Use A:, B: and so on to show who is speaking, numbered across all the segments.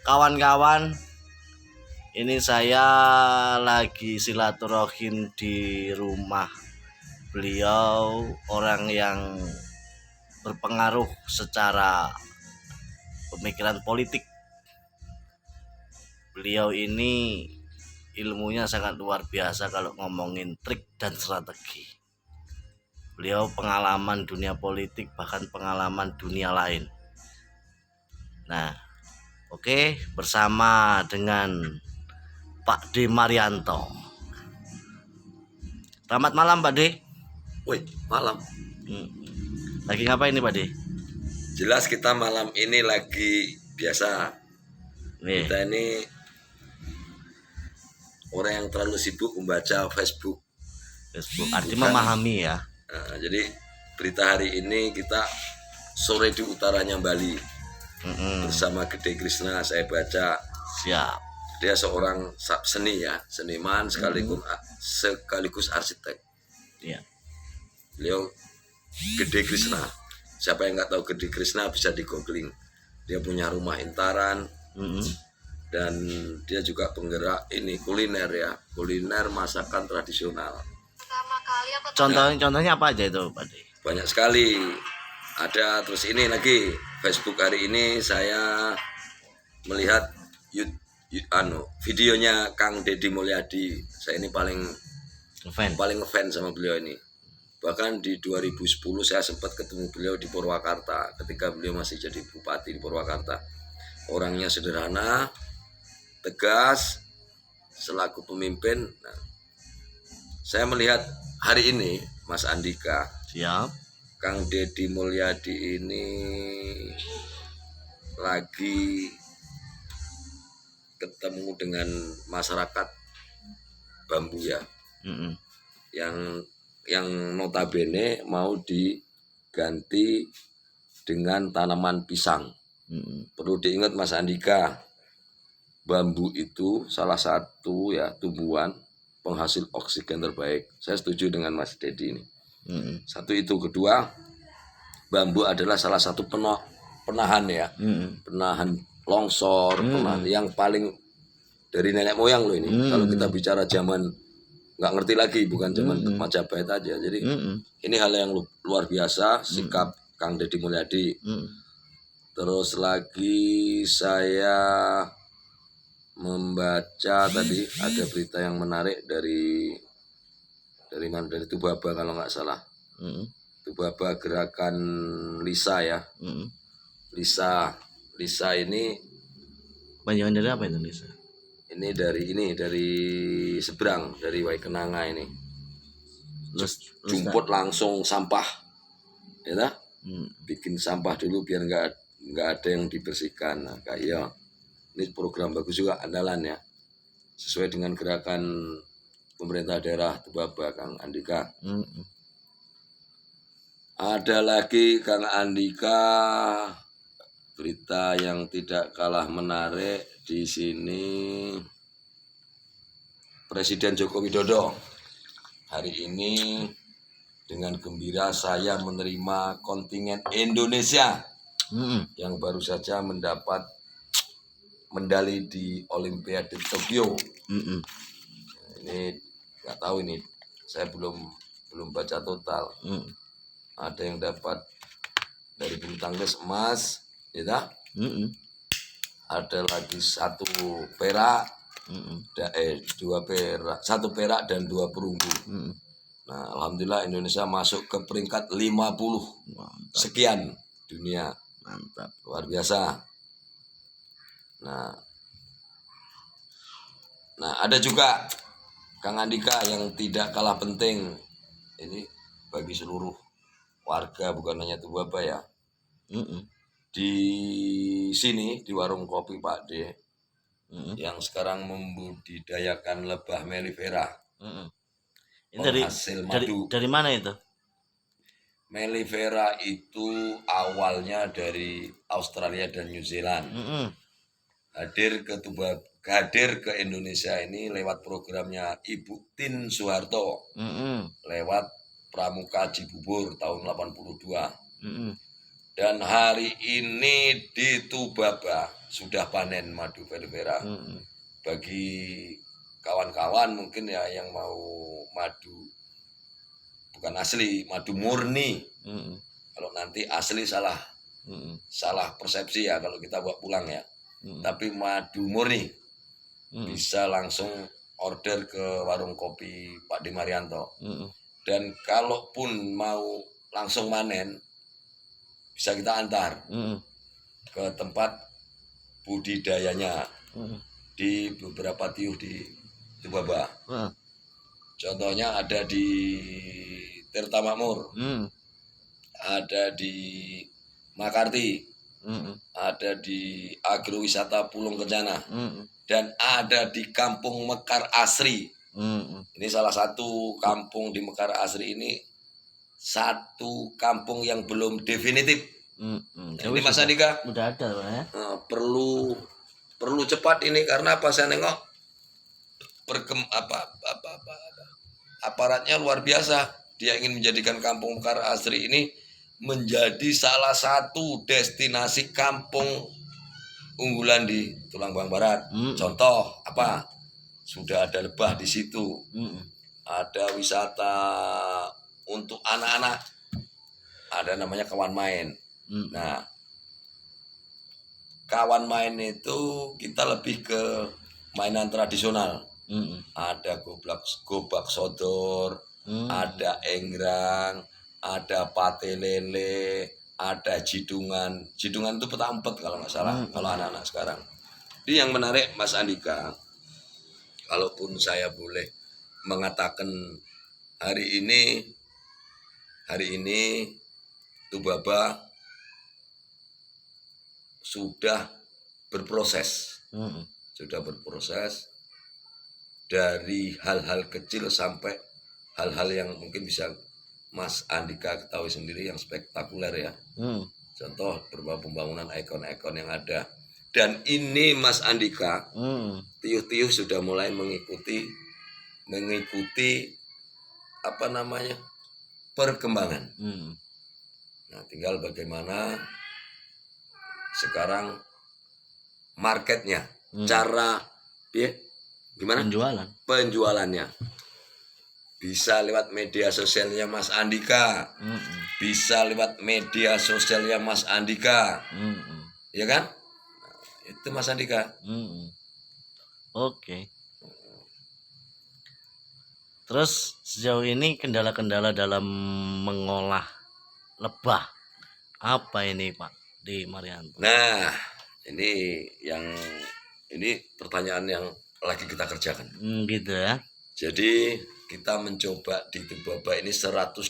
A: kawan-kawan, ini saya lagi silaturahim di rumah beliau, orang yang berpengaruh secara pemikiran politik. Beliau ini ilmunya sangat luar biasa kalau ngomongin trik dan strategi. Beliau pengalaman dunia politik, bahkan pengalaman dunia lain. Nah, oke, bersama dengan Pak D Marianto. Selamat malam Pak D.
B: Woi, malam.
A: Lagi ngapain nih Pak D?
B: Jelas kita malam ini lagi biasa.
A: Nih.
B: Kita ini orang yang terlalu sibuk membaca Facebook.
A: Artinya memahami ya.
B: Nah, jadi berita hari ini kita sore di utaranya Bali bersama Gede Krishna. Saya baca.
A: Siap.
B: Dia seorang seni ya, seniman sekaligus arsitek.
A: Iya.
B: Beliau Gede Krishna. Siapa yang nggak tahu Gede Krishna bisa di googling. Dia punya rumah intaran. Dan dia juga penggerak ini kuliner ya, kuliner masakan tradisional.
A: Contohnya apa aja itu Pak D?
B: Banyak sekali. Ada terus ini lagi Facebook hari ini saya melihat videonya Kang Deddy Mulyadi. Saya ini paling ngefans sama beliau ini. Bahkan di 2010 saya sempat ketemu beliau di Purwakarta ketika beliau masih jadi bupati di Purwakarta. Orangnya sederhana, tegas, selaku pemimpin. Nah, saya melihat hari ini Mas Andika,
A: siap,
B: Kang Deddy Mulyadi ini lagi ketemu dengan masyarakat Bambu ya, yang notabene mau diganti dengan tanaman pisang. Perlu diingat Mas Andika, bambu itu salah satu ya tumbuhan penghasil oksigen terbaik. Saya setuju dengan Mas Deddy ini. Satu itu. Kedua, bambu adalah salah satu penahan ya, penahan longsor, penahan yang paling dari nenek moyang loh ini. Kalau kita bicara zaman nggak ngerti lagi, bukan zaman Majapahit aja. Jadi ini hal yang luar biasa sikap Kang Deddy Mulyadi. Terus lagi saya membaca tadi ada berita yang menarik dari mana, dari Tubaba kalau nggak salah. Tubaba gerakan Lisa ya. Lisa ini
A: panjangan dari apa itu Lisa?
B: Ini dari seberang, dari Waikenanga ini. Jumput langsung sampah, ya bikin sampah dulu biar nggak ada yang dibersihkan. Nah, kayak ini program bagus juga, andalan ya, sesuai dengan gerakan pemerintah daerah Tubaba Kang Andika. Ada lagi Kang Andika, berita yang tidak kalah menarik di sini. Presiden Joko Widodo hari ini dengan gembira saya menerima kontingen Indonesia yang baru saja mendapat medali di Olimpiade Tokyo. Ini nggak tahu ini, saya belum baca total. Ada yang dapat dari bulu tangkis emas, ya. Ada lagi satu perak, dua perak, satu perak dan 2 perunggu. Nah, alhamdulillah Indonesia masuk ke peringkat 50 sekian dunia.
A: Mantap,
B: luar biasa. Nah ada juga Kang Andika yang tidak kalah penting ini bagi seluruh warga, bukan hanya Tubaba ya. Di sini di warung kopi Pak D yang sekarang membudidayakan lebah mellifera.
A: Ini dari mana itu?
B: Mellifera itu awalnya dari Australia dan New Zealand. Hadir ke Indonesia ini lewat programnya Ibu Tin Soeharto, lewat Pramuka Cibubur tahun 82. Dan hari ini di Tubaba sudah panen madu velifera.
A: Mm-mm.
B: Bagi kawan-kawan mungkin ya yang mau madu bukan asli, madu murni.
A: Mm-mm.
B: Kalau nanti asli salah
A: Mm-mm.
B: persepsi ya kalau kita bawa pulang ya.
A: Mm-mm.
B: Tapi madu murni
A: Mm-mm.
B: bisa langsung order ke warung kopi Pak De Marianto.
A: Mm-mm.
B: Dan kalaupun mau langsung manen bisa kita antar
A: Mm-mm.
B: ke tempat budidayanya
A: Mm-mm.
B: di beberapa tiuh di Tubaba.
A: Mm.
B: Contohnya ada di Tirta Makmur,
A: Mm.
B: ada di Makarti,
A: Mm-mm.
B: ada di agrowisata Pulung Kencana,
A: Mm-mm.
B: dan ada di Kampung Mekar Asri.
A: Mm-mm.
B: Ini salah satu kampung di Mekar Asri ini satu kampung yang belum definitif.
A: Mm-mm.
B: Nah, ini Mas Andika
A: Udah ada ya.
B: perlu cepat ini karena apa, saya nengok aparatnya luar biasa. Dia ingin menjadikan Kampung Mekar Asri ini menjadi salah satu destinasi kampung unggulan di Tulang Bang Barat. Contoh apa? Sudah ada lebah di situ. Ada wisata untuk anak-anak. Ada namanya kawan main. Nah, kawan main itu kita lebih ke mainan tradisional. Ada gobak sodor, ada enggrang, ada pate lele, ada jidungan. Jidungan itu peta umpet kalau nggak salah, kalau anak-anak sekarang. Jadi yang menarik Mas Andika, kalaupun saya boleh mengatakan hari ini Tubaba sudah berproses. Sudah berproses dari hal-hal kecil sampai hal-hal yang mungkin bisa Mas Andika ketahui sendiri yang spektakuler ya. Contoh berupa pembangunan ikon-ikon yang ada. Dan ini Mas Andika, tiuh-tiuh sudah mulai mengikuti perkembangan. Nah, tinggal bagaimana sekarang marketnya, cara gimana? Penjualannya. Bisa lewat media sosialnya Mas Andika. Bisa lewat media sosialnya Mas Andika. Ya kan? Nah, itu Mas Andika.
A: Oke. Terus sejauh ini kendala-kendala dalam mengolah lebah apa ini Pak De Marianto?
B: Nah, ini pertanyaan yang lagi kita kerjakan.
A: Gitu ya.
B: Jadi kita mencoba di Tubaba ini 120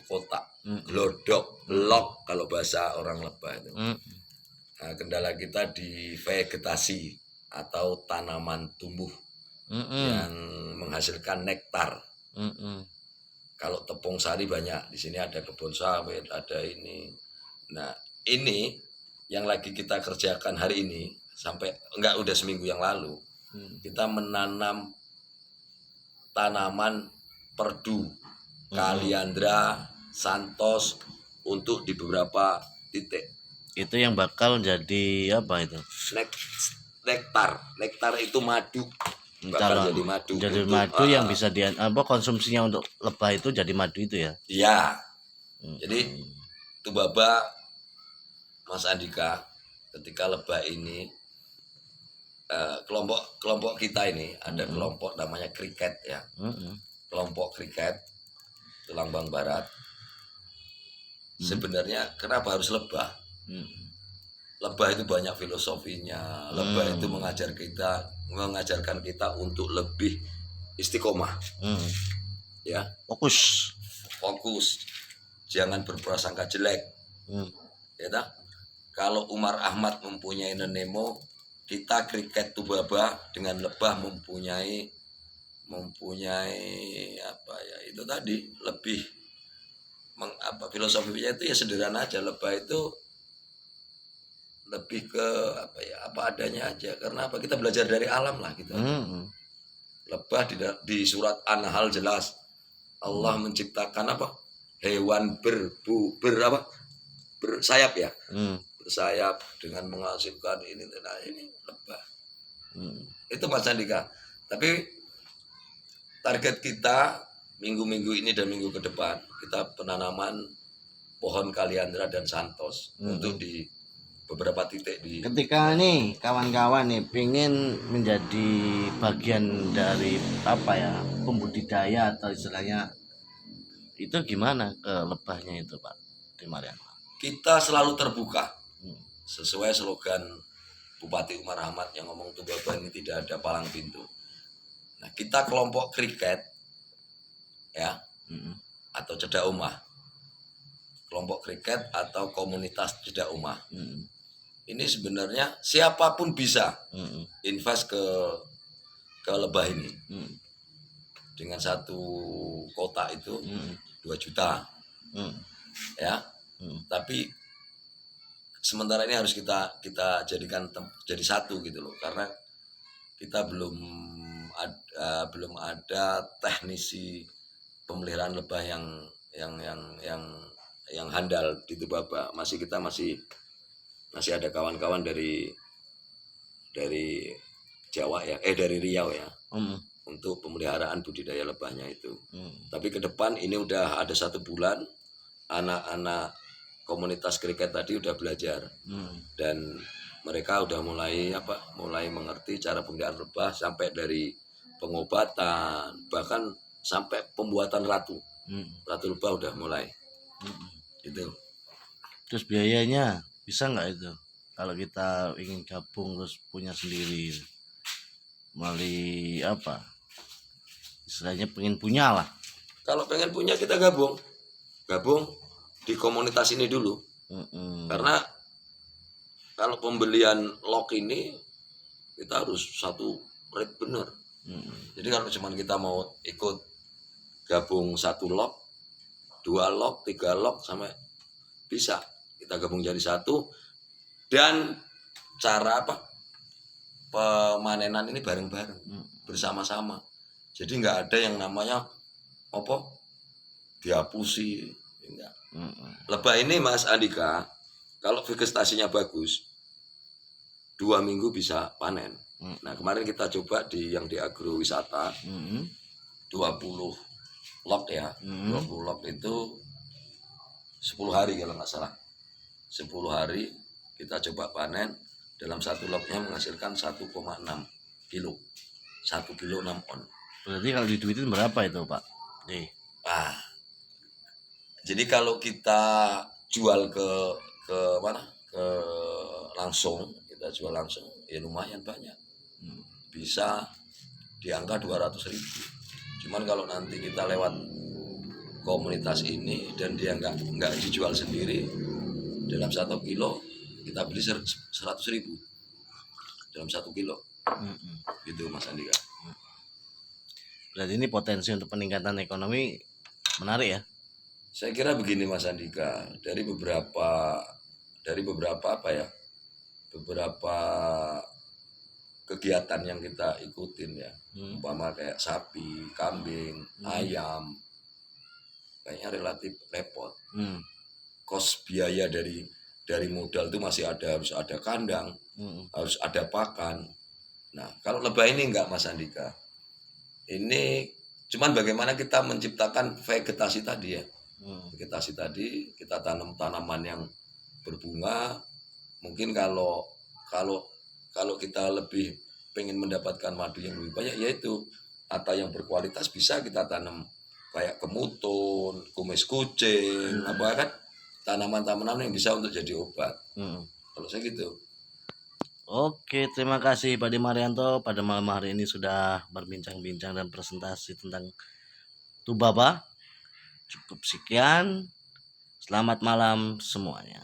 B: kotak glodok, log kalau bahasa orang lebah itu. Nah, kendala kita di vegetasi atau tanaman tumbuh yang menghasilkan nektar. Kalau tepung sari banyak, di sini ada kebun sawit, ada ini. Nah, ini yang lagi kita kerjakan hari ini udah seminggu yang lalu. Kita menanam tanaman perdu, kaliandra, santos untuk di beberapa titik.
A: Itu yang bakal jadi apa itu?
B: Nektar itu madu. Bakal jadi madu.
A: Jadi madu yang bisa konsumsinya untuk lebah itu jadi madu itu ya?
B: Iya. Jadi Tubaba Mas Andika, ketika lebah ini kelompok kita ini ada kelompok namanya kriket ya. Kelompok kriket Tulang Bang Barat. Sebenarnya kenapa harus lebah? Lebah itu banyak filosofinya. Lebah itu mengajarkan kita untuk lebih istiqomah. Ya. Fokus. Jangan berprasangka jelek. Ya tak? Kalau Umar Ahmad mempunyai Nenemo, kita kriket Tubaba dengan lebah mempunyai apa ya, itu tadi lebih filosofinya itu ya sederhana aja. Lebah itu lebih ke apa adanya aja, karena apa, kita belajar dari alam lah gitu. Lebah di surat An-Nahl jelas Allah menciptakan apa, hewan bersayap ya, bersayap dengan menghasilkan ini, nah ini lebah. Itu Mas Andika. Tapi target kita minggu-minggu ini dan minggu ke depan kita penanaman pohon kaliandra dan santos untuk di beberapa titik di.
A: Ketika nih kawan-kawan nih pengen menjadi bagian dari apa ya, pembudidaya atau istilahnya itu gimana ke lebahnya itu Pak di Marian?
B: Kita selalu terbuka sesuai slogan Bupati Umar Ahmad yang ngomong tuh Bapak ini tidak ada palang pintu. Nah kita kelompok kriket ya atau cedak umah, kelompok kriket atau komunitas cedak umah. Ini sebenarnya siapapun bisa invest ke lebah ini. Dengan satu kotak itu 2 juta. Ya. Tapi sementara ini harus kita jadikan jadi satu gitu loh, karena kita belum ada teknisi pemeliharaan lebah yang handal di Bapak. Kita masih ada kawan-kawan dari Jawa ya, dari Riau ya, untuk pemeliharaan budidaya lebahnya itu. Tapi ke depan ini udah ada 1 bulan, anak-anak komunitas kriket tadi udah belajar dan mereka udah mulai mengerti cara pemeliharaan lebah, sampai dari pengobatan bahkan sampai pembuatan ratu lebah udah mulai. Itu.
A: Terus biayanya bisa nggak itu kalau kita ingin gabung terus punya sendiri melalui apa istilahnya, pengen punya lah.
B: Kalau pengen punya kita gabung di komunitas ini dulu. Karena kalau pembelian log ini kita harus satu rate bener. Jadi kalau cuman kita mau ikut gabung 1 log, 2 log, 3 log sampai bisa kita gabung jadi 1. Dan cara pemanenan ini bareng-bareng, bersama-sama. Jadi nggak ada yang namanya dihapusi, enggak. Lebah ini Mas Andika, kalau vegetasinya bagus 2 minggu bisa panen. Nah kemarin kita coba yang di agrowisata 20 log ya, 20 log itu 10 hari kalau nggak salah. 10 hari kita coba panen, dalam 1 lognya menghasilkan 1,6 kilo. 1 kilo 6 on.
A: Berarti kalau diduitin berapa itu Pak?
B: Jadi kalau kita jual ke langsung, kita jual langsung ya lumayan banyak. Bisa di angka 200.000. Cuman kalau nanti kita lewat komunitas ini dan dia nggak dijual sendiri, dalam 1 kilo kita beli 100.000 dalam 1 kilo. Gitu Mas Andika.
A: Berarti ini potensi untuk peningkatan ekonomi menarik ya?
B: Saya kira begini Mas Andika, dari beberapa kegiatan yang kita ikutin ya, umpama kayak sapi, kambing, ayam, kayaknya relatif repot. Kos biaya dari modal itu masih harus ada kandang, harus ada pakan. Nah kalau lebah ini enggak Mas Andika, ini cuman bagaimana kita menciptakan vegetasi tadi ya. Vegetasi tadi kita tanam tanaman yang berbunga. Mungkin kalau kita lebih pengen mendapatkan madu yang lebih banyak, yaitu atau yang berkualitas, bisa kita tanam kayak kemutun, kumis kucing, tanaman-tanaman yang bisa untuk jadi obat. Kalau saya gitu.
A: Oke, terima kasih Pak Marianto pada malam hari ini sudah berbincang-bincang dan presentasi tentang Tubaba. Cukup sekian. Selamat malam semuanya.